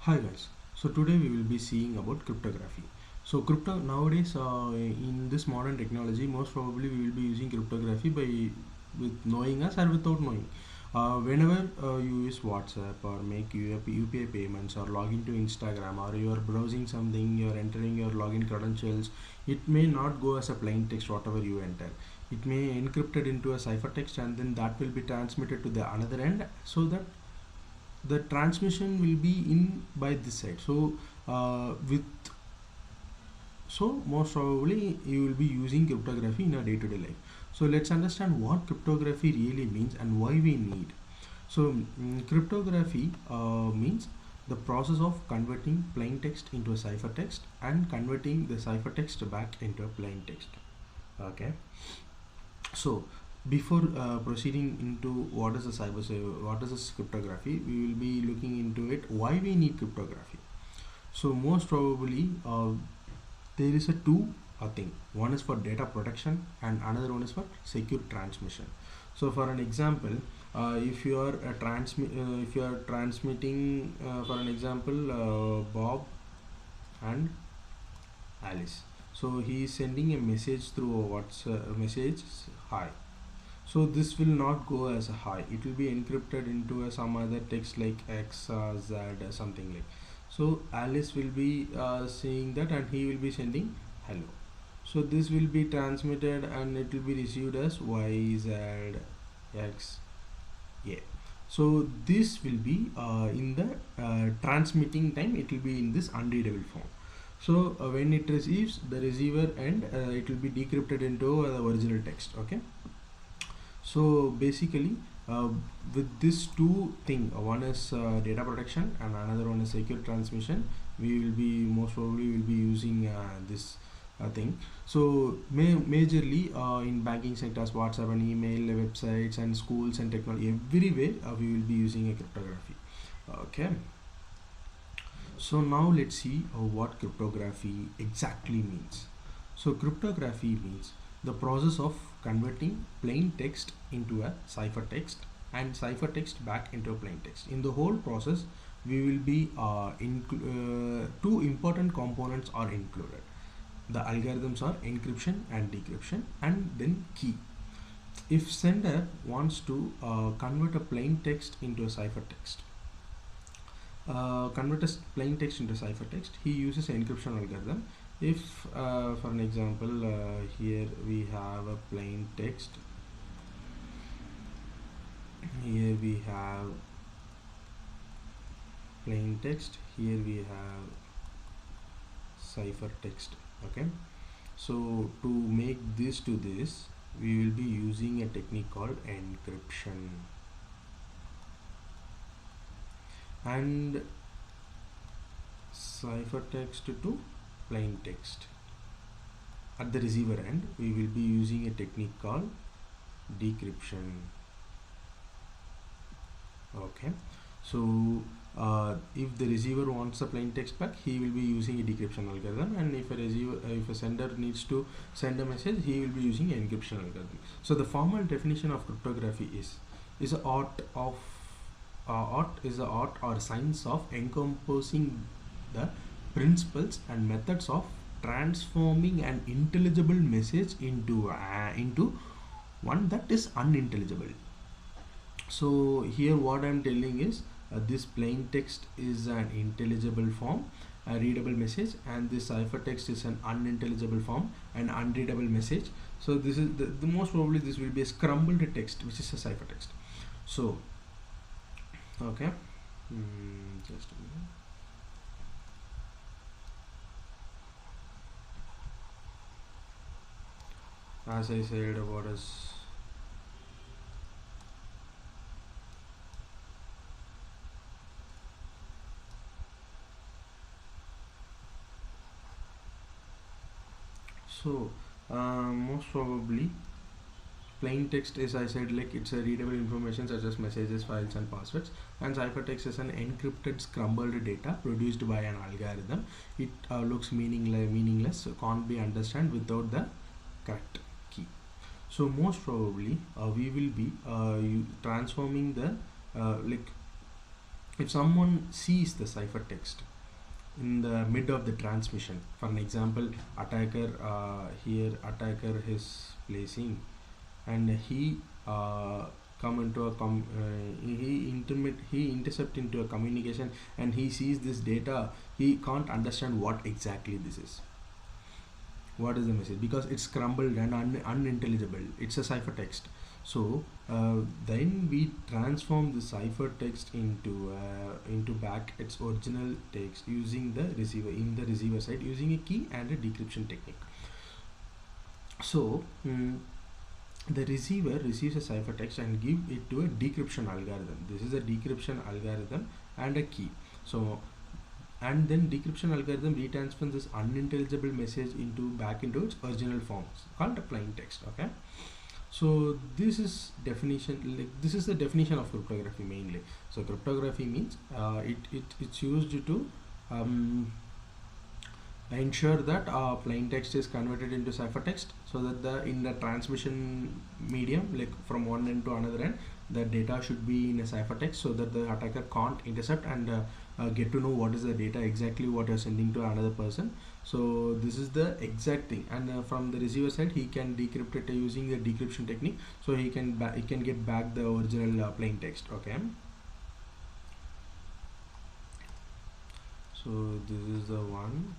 Hi guys, so today we will be seeing about cryptography. So nowadays in this modern technology, most probably we will be using cryptography by with knowing us or without knowing. Whenever you use WhatsApp or make UPI payments or log into Instagram or you are browsing something, you are entering your login credentials, it may not go as a plain text whatever you enter. It may encrypted into a ciphertext and then that will be transmitted to the another end so that the transmission will be in by this side. With so most probably you will be using cryptography in a day-to-day life. So let's understand what cryptography really means and why we need. Cryptography means the process of converting plain text into a ciphertext and converting the ciphertext back into a plain text. Okay. So before proceeding into what is this cryptography, we will be looking into it why we need cryptography. So most probably there is a two thing. One is for data protection and another one is for secure transmission. So for an example, if you are transmitting for an example Bob and Alice, so he is sending a message through a WhatsApp message, hi. So this will not go as a hi, it will be encrypted into some other text like X, Z, something like. So Alice will be seeing that and he will be sending hello. So this will be transmitted and it will be received as Y, Z, X, yeah. So this will be in the transmitting time, it will be in this unreadable form. So when it receives the receiver end, it will be decrypted into the original text. Okay. So basically with this two thing, one is data protection and another one is secure transmission, we will be most probably will be using this thing. So majorly in banking sectors, WhatsApp and email, websites and schools and technology, everywhere we will be using a cryptography. Okay. So now let's see what cryptography exactly means. So cryptography means the process of converting plain text into a ciphertext and ciphertext back into a plain text. In the whole process, we will be two important components are included. The algorithms are encryption and decryption, and then key. If sender wants to convert a plain text into a ciphertext, convert a plain text into ciphertext, he uses an encryption algorithm. If for an example here we have a plain text, here we have plain text, here we have ciphertext. Okay, so to make this to this, we will be using a technique called encryption, and ciphertext to plain text. At the receiver end, we will be using a technique called decryption. Okay, so if the receiver wants a plain text back, he will be using a decryption algorithm, and if a sender needs to send a message, he will be using an encryption algorithm. So the formal definition of cryptography is a art or science of encompassing the principles and methods of transforming an intelligible message into one that is unintelligible. So here what I'm telling is this plain text is an intelligible form, a readable message, and this ciphertext is an unintelligible form, an unreadable message. So this is the most probably this will be a scrambled text, which is a ciphertext. So okay, just a minute. As I said, what is so most probably plain text is, I said, like it's a readable information such as messages, files and passwords, and ciphertext is an encrypted scrambled data produced by an algorithm. It looks meaningless, so can't be understood without the correct key. So most probably we will be transforming the if someone sees the ciphertext in the mid of the transmission, for an example, attacker here attacker is placing, and he come into a he intercept into a communication, and he sees this data. He can't understand what exactly this is, what is the message, because it's crumbled and unintelligible. It's a ciphertext. So then we transform the ciphertext into back its original text using the receiver, in the receiver side, using a key and a decryption technique. So the receiver receives a ciphertext and give it to a decryption algorithm. This is a decryption algorithm and a key. So and then decryption algorithm retransfers this unintelligible message back into its original forms, called a plain text. Okay, so this is definition, like this is the definition of cryptography mainly. So cryptography means it's used to ensure that plain text is converted into ciphertext, so that in the transmission medium, like from one end to another end, the data should be in a ciphertext, so that the attacker can't intercept and get to know what is the data exactly what you're sending to another person. So this is the exact thing, and from the receiver side he can decrypt it using the decryption technique, so he can get back the original plain text. Okay, so this is the one.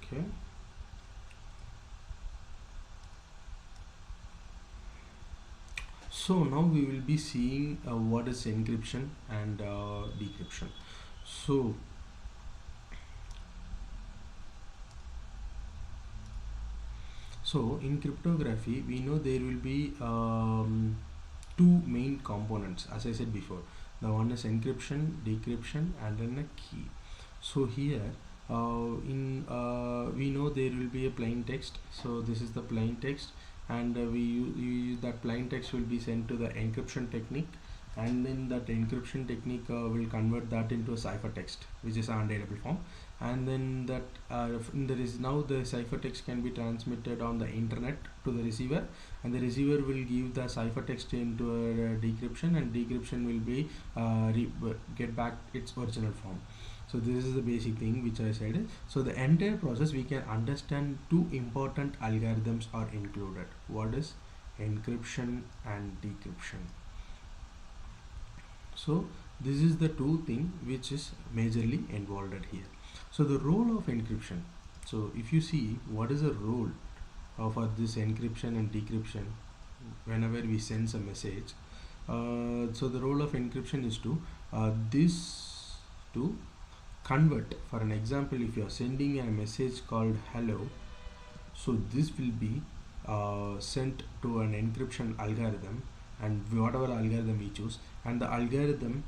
Okay, so now we will be seeing what is encryption and decryption. So in cryptography we know there will be two main components, as I said before. The one is encryption, decryption, and then a key. So here we know there will be a plain text. So this is the plain text, and that plain text will be sent to the encryption technique, and then that encryption technique will convert that into a ciphertext, which is an unreadable form, and then that now the ciphertext can be transmitted on the internet to the receiver, and the receiver will give the ciphertext into a decryption, and decryption will be get back its original form. So this is the basic thing which I said. So the entire process we can understand two important algorithms are included. What is encryption and decryption? So this is the two thing which is majorly involved here. So the role of encryption. So if you see what is the role for this encryption and decryption whenever we send a message, so the role of encryption is to convert. For an example, if you are sending a message called hello, so this will be sent to an encryption algorithm, and whatever algorithm we choose, and the algorithm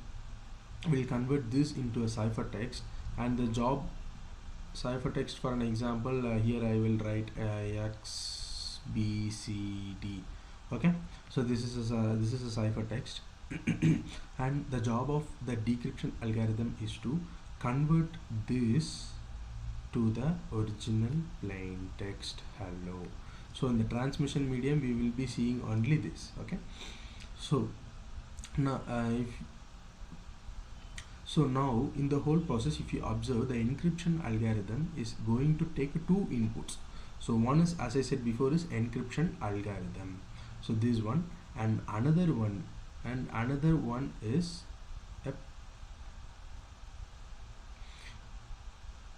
will convert this into a ciphertext, and the job ciphertext, for an example, here I will write X B C D. Okay, so this is a ciphertext and the job of the decryption algorithm is to convert this to the original plain text hello. So in the transmission medium we will be seeing only this. Okay, so now now in the whole process, if you observe, the encryption algorithm is going to take two inputs. So one is, as I said before, is encryption algorithm, so this one, and another one is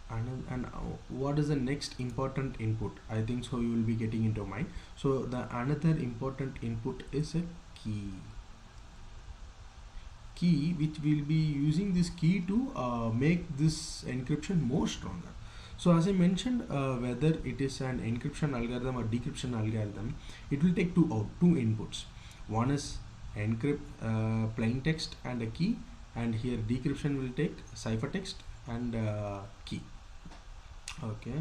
and what is the next important input? I think so you will be getting into mind. So the another important input is a key, which will be using this key to make this encryption more stronger. So as I mentioned, whether it is an encryption algorithm or decryption algorithm, it will take two inputs. One is encrypt plain text and a key, and here decryption will take ciphertext and key. Okay,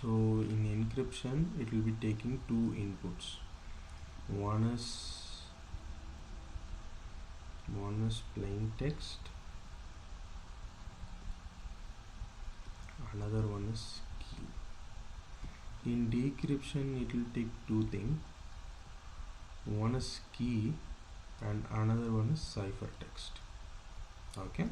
So in encryption it will be taking two inputs. One is plain text, another one is key. In decryption it will take two things. One is key and another one is ciphertext. Okay,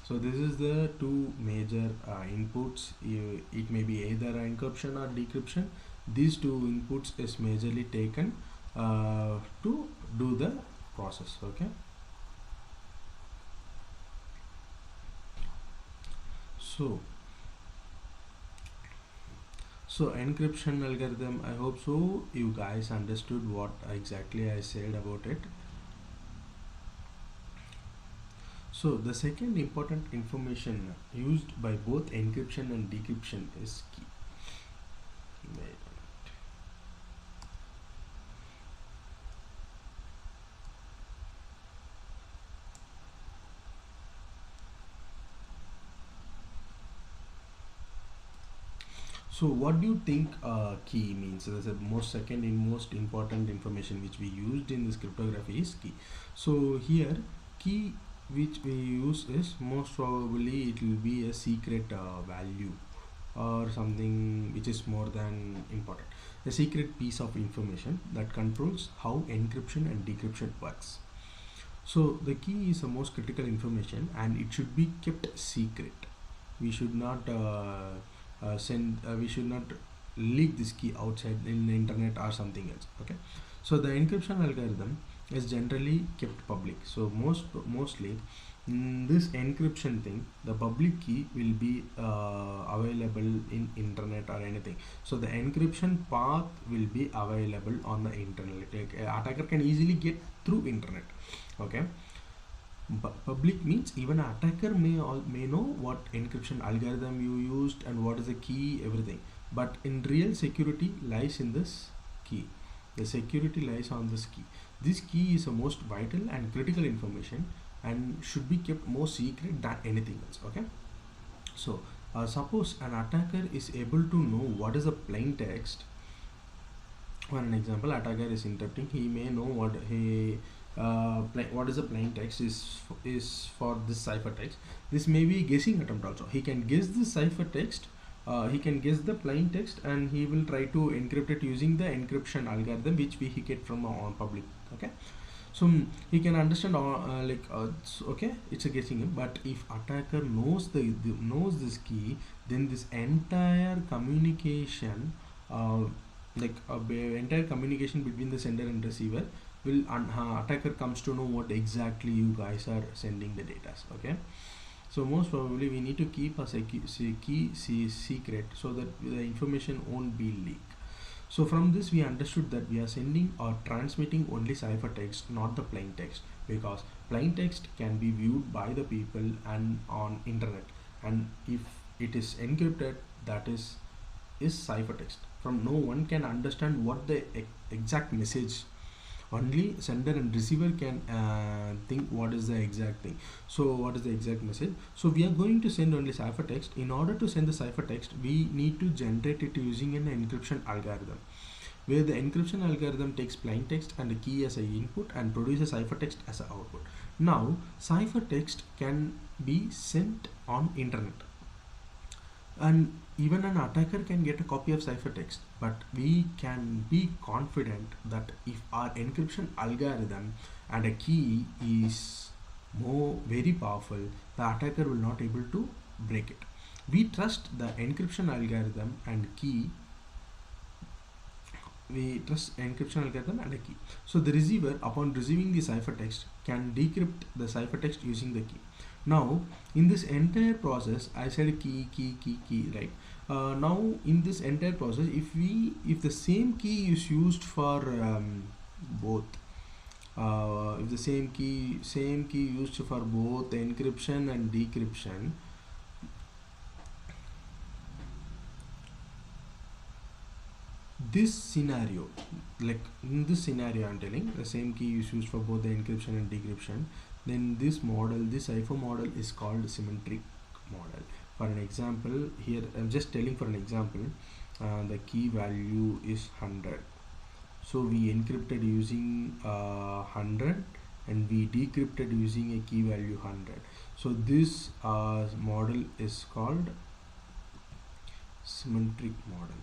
so this is the two major inputs. It may be either encryption or decryption. These two inputs is majorly taken to do the process. Okay, so encryption algorithm, I hope so you guys understood what exactly I said about it. So the second important information used by both encryption and decryption is key. So what do you think key means? That's the second and most important information which we used in this cryptography is key. So here key which we use is most probably it will be a secret value or something which is more than important. A secret piece of information that controls how encryption and decryption works. So the key is the most critical information and it should be kept secret. We should not we should not leak this key outside in the internet or something else. Okay, so the encryption algorithm is generally kept public. So mostly this encryption thing, the public key will be available in internet or anything. So the encryption path will be available on the internet. Like attacker can easily get through internet. Okay, public means even an attacker may know what encryption algorithm you used and what is the key, everything. But in real security lies in this key. The security lies on this key. This key is the most vital and critical information and should be kept more secret than anything else. Okay, so suppose an attacker is able to know what is the plain text. For an example, attacker is interrupting, he may know what what is the plain text is for this ciphertext. This may be guessing attempt also. He can guess the ciphertext, he can guess the plain text, and he will try to encrypt it using the encryption algorithm which we get from on public. Okay, so he can understand okay, it's a guessing game. But if attacker knows knows this key, then this entire communication entire communication between the sender and receiver will attacker comes to know what exactly you guys are sending the data. Okay, so most probably we need to keep a key secret so that the information won't be leaked. So from this we understood that we are sending or transmitting only ciphertext, not the plain text, because plain text can be viewed by the people and on internet, and if it is encrypted, that is ciphertext. From no one can understand what the exact message. Only sender and receiver can think what is the exact thing. So what is the exact message? So we are going to send only ciphertext. In order to send the ciphertext, we need to generate it using an encryption algorithm, where the encryption algorithm takes plain text and a key as an input and produces ciphertext as an output. Now ciphertext can be sent on internet, and even an attacker can get a copy of ciphertext, but we can be confident that if our encryption algorithm and a key is very powerful, the attacker will not able to break it. We trust the encryption algorithm and key. We trust encryption algorithm and a key. So the receiver, upon receiving the ciphertext, can decrypt the ciphertext using the key. Now in this entire process, I said key, right? Now in this entire process, if the same key is used for both, if the same key used for both encryption and decryption, this scenario, like in this scenario I'm telling, the same key is used for both the encryption and decryption, then this cipher model is called symmetric model. For an example, here I'm just telling for an example, the key value is 100. So we encrypted using 100 and we decrypted using a key value 100. So this model is called symmetric model.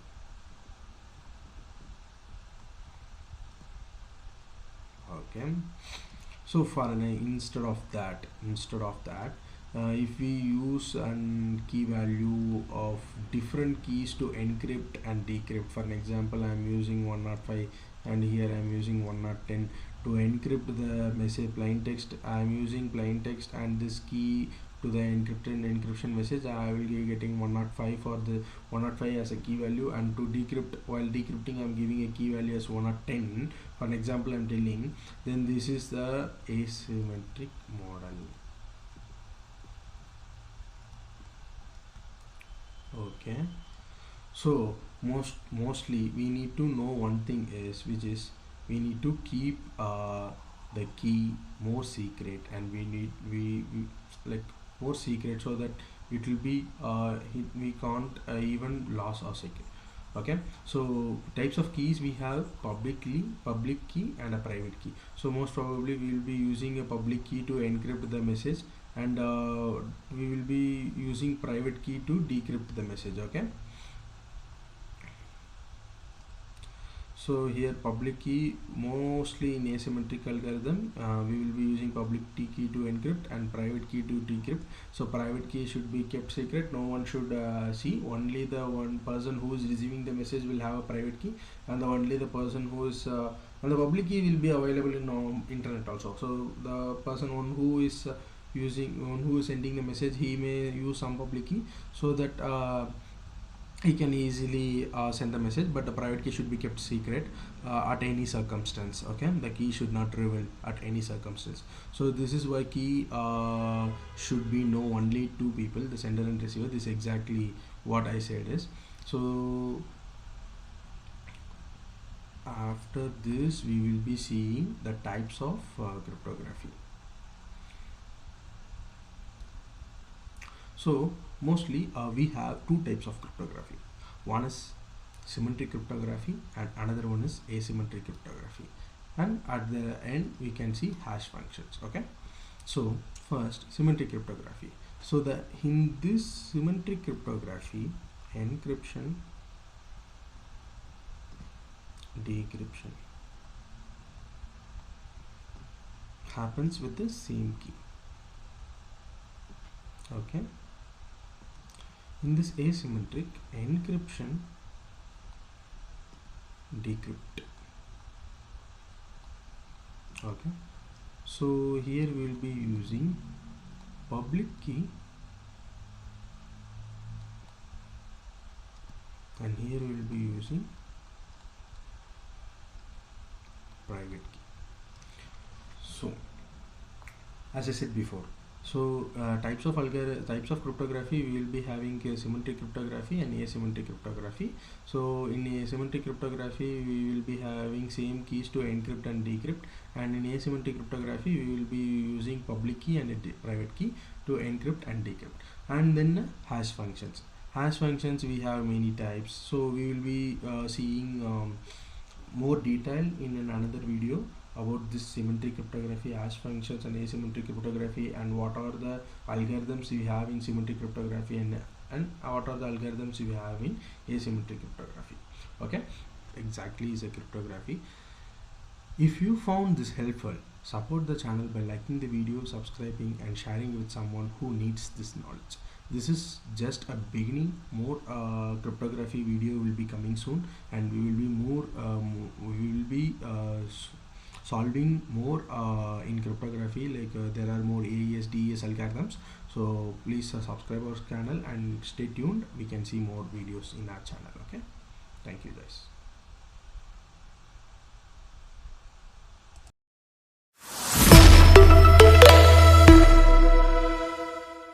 Okay, so for instead of that, if we use an key value of different keys to encrypt and decrypt, for an example I am using 105 and here I am using 110 to encrypt the message plaintext. I am using plaintext and this key to the encryption message. I will be getting 105 for the 105 as a key value, and to decrypt, while decrypting I am giving a key value as 110. For an example I am telling, then this is the asymmetric model. Okay, so mostly we need to know one thing is, which is we need to keep the key more secret, and we like more secret, so that it will be we can't even lose our secret. Okay, so types of keys we have: public key and a private key. So most probably we will be using a public key to encrypt the message, and we will be using private key to decrypt the message. Okay, so here public key, mostly in asymmetric algorithm we will be using public key to encrypt and private key to decrypt. So private key should be kept secret, no one should see. Only the one person who is receiving the message will have a private key, and only the person who is and the public key will be available in internet also. So the person who is who is sending the message, he may use some public key, so that he can easily send the message, but the private key should be kept secret at any circumstance. Okay, the key should not reveal at any circumstance. So this is why key should be know only two people, the sender and receiver. This is exactly what I said is. So after this we will be seeing the types of cryptography. So mostly we have two types of cryptography. One is symmetric cryptography and another one is asymmetric cryptography, and at the end we can see hash functions. Okay, so first symmetric cryptography. So in this symmetric cryptography, encryption, decryption happens with the same key. Okay, in this asymmetric, encryption, decrypt. Okay, so here we will be using public key, and here we will be using private key. So as I said before, so types of cryptography, we will be having symmetric cryptography and asymmetric cryptography. So in asymmetric cryptography we will be having same keys to encrypt and decrypt, and in asymmetric cryptography we will be using public key and a private key to encrypt and decrypt. And then hash functions. Hash functions, we have many types, so we will be seeing more detail in another video about this symmetric cryptography, hash functions and asymmetric cryptography, and what are the algorithms we have in symmetric cryptography, and what are the algorithms we have in asymmetric cryptography. Okay, exactly is a cryptography. If you found this helpful, support the channel by liking the video, subscribing and sharing with someone who needs this knowledge. This is just a beginning. More cryptography video will be coming soon, and we will be solving more in cryptography, like there are more AES, DES algorithms. So please subscribe our channel and stay tuned. We can see more videos in our channel. Okay, thank you guys.